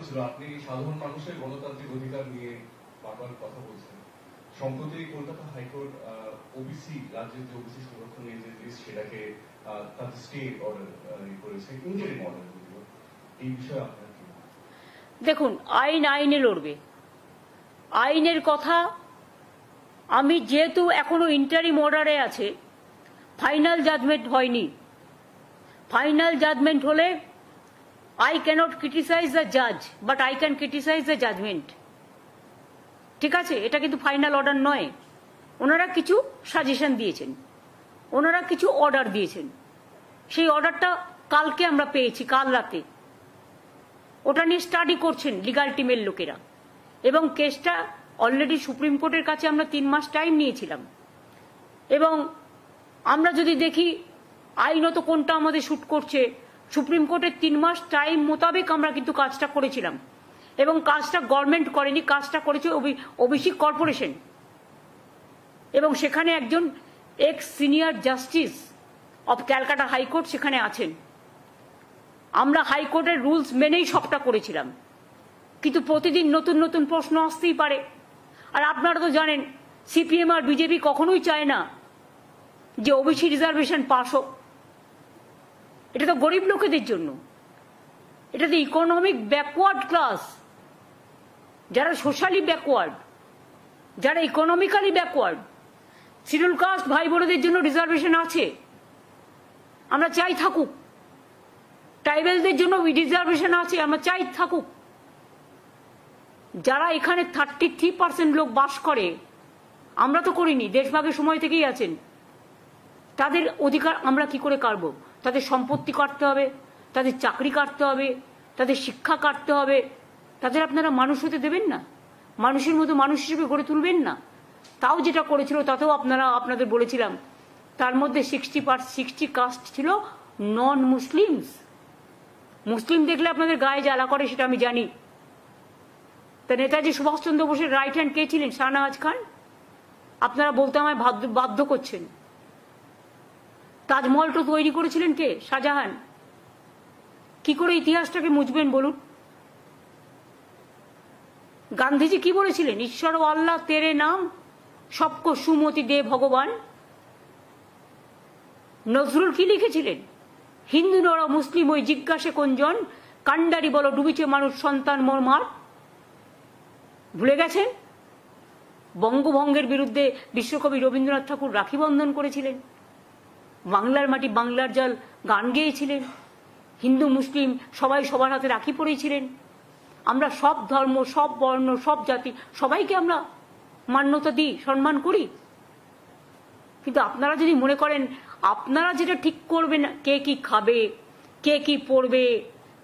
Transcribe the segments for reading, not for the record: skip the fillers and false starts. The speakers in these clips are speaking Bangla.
হচ্ছিল আপনি সাধারণ মানুষের গণতান্ত্রিক অধিকার নিয়ে বারবার কথা বলছেন। সম্প্রতি কলকাতা হাইকোর্ট ওবিসি রাজ্যের যে ওবিসি সংরক্ষণের যে লিস্ট সেটাকে তাদের স্টে অর্ডার করেছে, ইন্টারিম অর্ডার। এই বিষয়ে আপনার কি? দেখুন, আইন আইনে লড়বে। আইনের কথা আমি যেহেতু এখনো ইন্টারিম অর্ডারে আছে, ফাইনাল জাজমেন্ট হয়নি। ফাইনাল জাজমেন্ট হলে I cannot criticize the judge, but I can criticize the judgment. ঠিক আছে, এটা কিন্তু ফাইনাল অর্ডার নয়। ওনারা কিছু সাজেশন দিয়েছেন, ওনারা কিছু অর্ডার দিয়েছেন। সেই অর্ডারটা কালকে আমরা পেয়েছি, কাল রাতে। ওটা নিয়ে স্টাডি করছেন লিগাল টিমের লোকেরা, এবং কেসটা অলরেডি সুপ্রিম কোর্টের কাছে আমরা 3 মাস টাইম নিয়েছিলাম। এবং আমরা যদি দেখি আইনত কোনটা আমাদের শুট করছে, সুপ্রিম কোর্টের 3 মাস টাইম মোতাবেক আমরা কিন্তু কাজটা করেছিলাম। এবং কাজটা গভর্নমেন্ট করেনি, কাজটা করেছে ওবিসি কর্পোরেশন। এবং সেখানে একজন x senior justice of Calcutta high court সেখানে আছেন। আমরা হাইকোর্টের রুলস মেনেই সবটা করেছিলাম। কিন্তু প্রতিদিন নতুন নতুন প্রশ্ন আসতেই পারে। আর আপনারা তো জানেন, সিপিএম আর বিজেপি কখনোই চায় না যে ওবিসি রিজার্ভেশন পাস হোক। এটা তো গরিব লোকেদের জন্য, এটা তো ইকোনমিক ব্যাকওয়ার্ড ক্লাস, যারা সোশ্যালি ব্যাকওয়ার্ড, যারা ইকোনমিক্যালি ব্যাকওয়ার্ড। শিডিউল কাস্ট ভাই বোনদের জন্য রিজার্ভেশন আছে, আমরা চাই থাকুক। ট্রাইবেলদের জন্য রিজার্ভেশন আছে, আমরা চাই থাকুক। যারা এখানে 33% লোক বাস করে, আমরা তো করিনি, দেশভাগের সময় থেকেই আছেন, তাদের অধিকার আমরা কি করে কাটব? তাদের সম্পত্তি কাটতে হবে, তাদের চাকরি কাটতে হবে, তাদের শিক্ষা কাটতে হবে। তাদের আপনারা মানুষ হতে দেবেন না, মানুষের মতো মানুষ হিসেবে গড়ে তুলবেন না। তাও যেটা করেছিল তাতেও আপনাদের বলেছিলাম, তার মধ্যে 60 কাস্ট ছিল নন মুসলিমস। মুসলিম দেখলে আপনাদের গায়ে জ্বালা করে, সেটা আমি জানি। তা নেতাজি সুভাষচন্দ্র বোসের রাইট হ্যান্ড কে ছিলেন? শাহনওয়াজ খান। আপনারা বলতে আমায় বাধ্য করছেন। তাজমহল তো তৈরি করেছিলেন কে? শাহজাহান। কি করে ইতিহাসটাকে মুছবেন বলুন? গান্ধীজি কি বলেছিলেন? ঈশ্বর ও আল্লাহ তেরে নাম সবকো সুমতি দে ভগবান। নজরুল কি লিখেছিলেন? হিন্দু নর মুসলিম ওই জিজ্ঞাসে কোনজন, কান্ডারি বলো ডুবিছে মানুষ সন্তান মর্মার। ভুলে গেছেন? বঙ্গভঙ্গের বিরুদ্ধে বিশ্বকবি রবীন্দ্রনাথ ঠাকুর রাখি বন্ধন করেছিলেন, বাংলার মাটি বাংলার জল গান গেয়েছিলেন, হিন্দু মুসলিম সবাই সবার হাতে রাখি পরেছিলেন। আমরা সব ধর্ম, সব বর্ণ, সব জাতি সবাইকে আমরা মান্যতা দিই, সম্মান করি। কিন্তু আপনারা যদি মনে করেন আপনারা যেটা ঠিক করবেন, কে কি খাবে, কে কি পড়বে,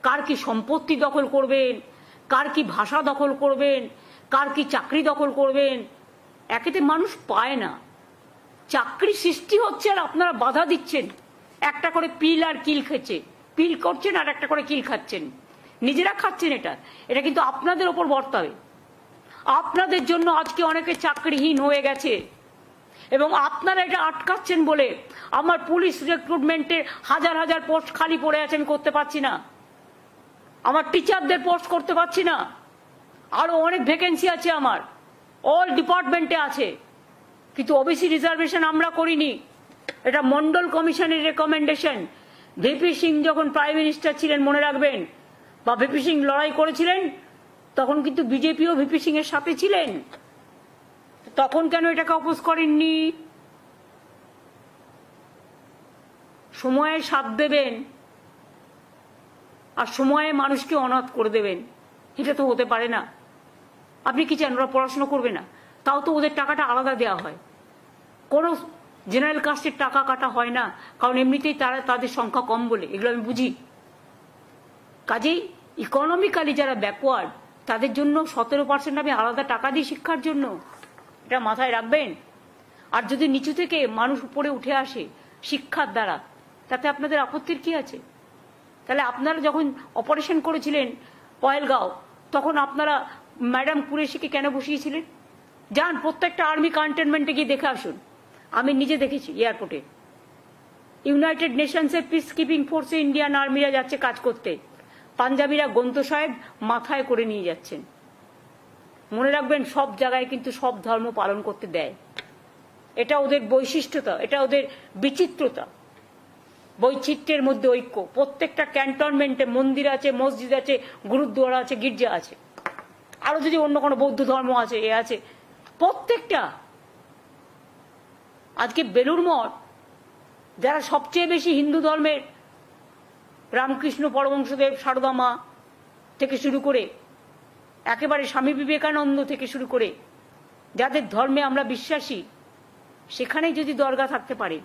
কার কি সম্পত্তি দখল করবেন, কার কি ভাষা দখল করবেন, কার কি চাকরি দখল করবেন, একেতে মানুষ পায় না। চাকরি সৃষ্টি হচ্ছে আর আপনারা বাধা দিচ্ছেন। একটা করে পিল আর কিল খেচ্ছে, পিল করছেন আর একটা করে কিল খাচ্ছেন, নিজেরা খাচ্ছেন। এটা কিন্তু আপনাদের ওপর বর্তাবে। আপনাদের জন্য আজকে অনেকে চাকরিহীন হয়ে গেছে, এবং আপনারা এটা আটকাচ্ছেন বলে আমার পুলিশ রিক্রুটমেন্টে হাজার হাজার পোস্ট খালি পড়ে আছে, আমি করতে পারছি না। আমার টিচারদের পোস্ট করতে পারছি না। আরো অনেক ভ্যাকেন্সি আছে আমার, অল ডিপার্টমেন্টে আছে। কিন্তু ওবিসি রিজার্ভেশন আমরা করিনি, এটা মন্ডল কমিশনের রেকমেন্ডেশন। ভিপি সিং যখন প্রাইম মিনিস্টার ছিলেন, মনে রাখবেন, বা ভিপি সিং লড়াই করেছিলেন, তখন কিন্তু বিজেপিও ভিপি সিং এর সাথে ছিলেন। তখন কেন এটাকে অপোজ করেননি? সময়ে সাথ দেবেন আর সময়ে মানুষকে অনাথ করে দেবেন, এটা তো হতে পারে না। আপনি কি চান ওরা পড়াশোনা করবে না? তাও তো ওদের টাকাটা আলাদা দেওয়া হয়, কোনো জেনারেল কাস্টের টাকা কাটা হয় না, কারণ এমনিতেই তাদের সংখ্যা কম বলে। এগুলো আমি বুঝি। কাজেই ইকোনমিক্যালি যারা ব্যাকওয়ার্ড, তাদের জন্য 17% আমি আলাদা টাকা দিই শিক্ষার জন্য, এটা মাথায় রাখবেন। আর যদি নিচু থেকে মানুষ উপরে উঠে আসে শিক্ষার দ্বারা, তাতে আপনাদের আপত্তির কি আছে? তাহলে আপনারা যখন অপারেশন করেছিলেন পয়েলগাঁও, তখন আপনারা ম্যাডাম কুরেশিকে কেন বসিয়েছিলেন? যান প্রত্যেকটা আর্মি কন্টেনমেন্টে গিয়ে দেখে আসুন। আমি নিজে দেখেছি এয়ারপোর্টে, ইউনাইটেড নেশনসের পিস কিপিং ফোর্সে ইন্ডিয়ান আর্মিরা যাচ্ছে কাজ করতে, পাঞ্জাবিরা গ্রন্থ সাহেব মাথায় করে নিয়ে যাচ্ছেন। মনে রাখবেন, সব জায়গায় কিন্তু সব ধর্ম পালন করতে দেয়। এটা ওদের বৈশিষ্ট্যতা, এটা ওদের বিচিত্রতা। বৈচিত্র্যের মধ্যে ঐক্য। প্রত্যেকটা ক্যান্টনমেন্টে মন্দির আছে, মসজিদ আছে, গুরুদ্বারা আছে, গির্জা আছে, আরো যদি অন্য কোনো বৌদ্ধ ধর্ম আছে, এ আছে, প্রত্যেকটা। আজকে বেলুড় মঠ, যারা সবচেয়ে বেশি হিন্দু ধর্মের, রামকৃষ্ণ পরমহংসদেব, সারদা মা থেকে শুরু করে একেবারে স্বামী বিবেকানন্দ থেকে শুরু করে যাদের ধর্মে আমরা বিশ্বাসী, সেখানেই যদি দরগা থাকতে পারে,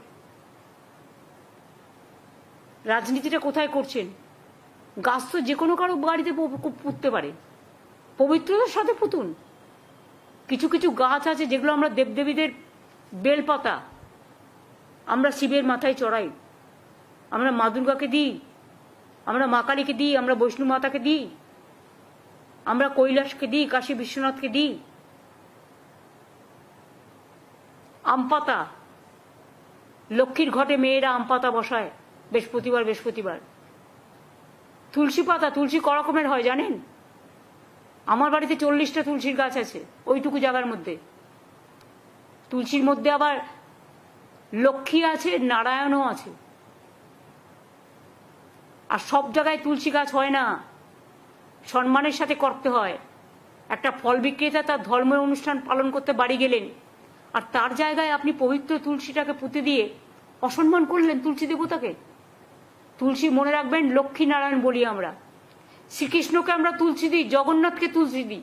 রাজনীতিটা কোথায় করছেন? গাছ তো যে কোনো কারো বাড়িতে পুঁততে পারে, পবিত্রতার সাথে পুতুন। কিছু কিছু গাছ আছে যেগুলো আমরা দেবদেবীদের বেলপাতা আমরা শিবের মাথায় চড়াই, আমরা মা দুর্গাকে দিই, আমরা মা কালীকে দিই, আমরা বৈষ্ণু মাতাকে দিই, আমরা কৈলাসকে দিই, কাশী বিশ্বনাথকে দিই। আম পাতা, লক্ষ্মীর ঘটে মেয়েরা আম পাতা বসায় বৃহস্পতিবার। তুলসী পাতা, তুলসী ক রকমের হয় জানেন? আমার বাড়িতে 40টা তুলসীর গাছ আছে ওইটুকু জায়গার মধ্যে। তুলসীর মধ্যে আবার লক্ষ্মী আছে, নারায়ণও আছে। আর সব জায়গায় তুলসী গাছ হয় না, সম্মানের সাথে করতে হয়। একটা ফল বিক্রেতা তার ধর্মীয় অনুষ্ঠান পালন করতে বাড়ি গেলেন, আর তার জায়গায় আপনি পবিত্র তুলসীটাকে পুঁতে দিয়ে অসম্মান করলেন তুলসী দেবতাকে। তুলসী, মনে রাখবেন, লক্ষ্মী নারায়ণ বলি আমরা। শ্রীকৃষ্ণকে আমরা তুলসী দিই, জগন্নাথকে তুলসী দিই,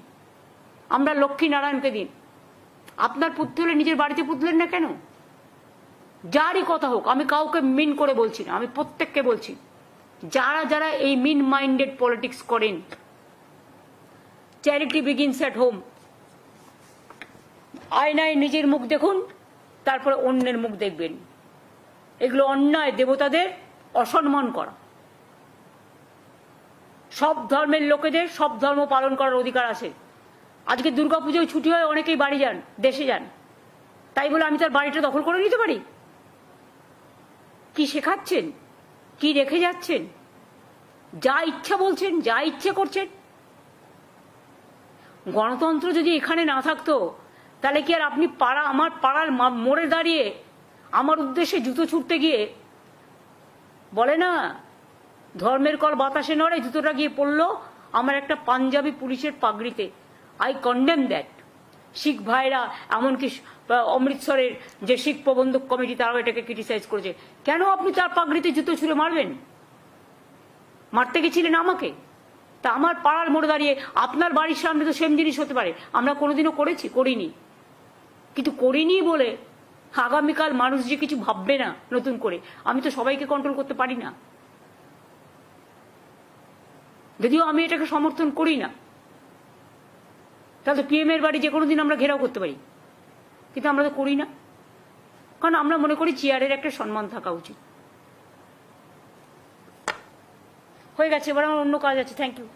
আমরা লক্ষ্মী নারায়ণকে দিই। আপনার পুঁততে হলে নিজের বাড়িতে পুঁতলেন না কেন? যারই কথা হোক, আমি কাউকে মিন করে বলছি না, আমি প্রত্যেককে বলছি, যারা যারা এই মিন মাইন্ডেড পলিটিক্স করেন, চ্যারিটি বিগিনস অ্যাট হোম। আয়নায় নিজের মুখ দেখুন, তারপরে অন্যের মুখ দেখবেন। এগুলো অন্যায়, দেবতাদের অসম্মান করা। সব ধর্মের লোকেদের সব ধর্ম পালন করার অধিকার আছে। আজকে দুর্গাপুজোয় ছুটি হয়, অনেকেই বাড়ি যান, দেশে যান, তাই বলে আমি তার বাড়িটা দখল করে নিতে পারি? কি শেখাচ্ছেন? কি রেখে যাচ্ছেন? যা ইচ্ছা বলছেন, যা ইচ্ছে করছেন। গণতন্ত্র যদি এখানে না থাকতো, তাহলে কি আর আপনি আমার পাড়ার মোড়ে দাঁড়িয়ে আমার উদ্দেশ্যে জুতো ছুটতে গিয়ে, বলে না ধর্মের কল বাতাসে নড়ে, জুতোটা গিয়ে পড়লো আমার একটা পাঞ্জাবি পুলিশের পাগড়িতে। I condemn that. শিখ ভাইরা, এমনকি অমৃতসরের যে শিখ প্রবন্ধক কমিটি, তারাও এটাকে ক্রিটিসাইজ করেছে। কেন আপনি তার পাগড়িতে জুতো ছুঁড়ে মারবেন? মারতে গেছিলেন আমাকে? তা আমার পাড়ার মোড়ে দাঁড়িয়ে, আপনার বাড়ির সামনে তো সেম জিনিস হতে পারে। আমরা কোনোদিনও করেছি? করিনি। কিন্তু করিনি বলে আগামীকাল মানুষ যে কিছু ভাববে না নতুন করে, আমি তো সবাইকে কন্ট্রোল করতে পারি না, যদিও আমি এটাকে সমর্থন করি না। তাহলে পিএম এর বাড়ি যে কোনো দিন আমরা ঘেরাও করতে পারি, কিন্তু আমরা তো করি না, কারণ আমরা মনে করি চেয়ারের একটা সম্মান থাকা উচিত। হয়ে গেছে, এবার আমার অন্য কাজ আছে। Thank you.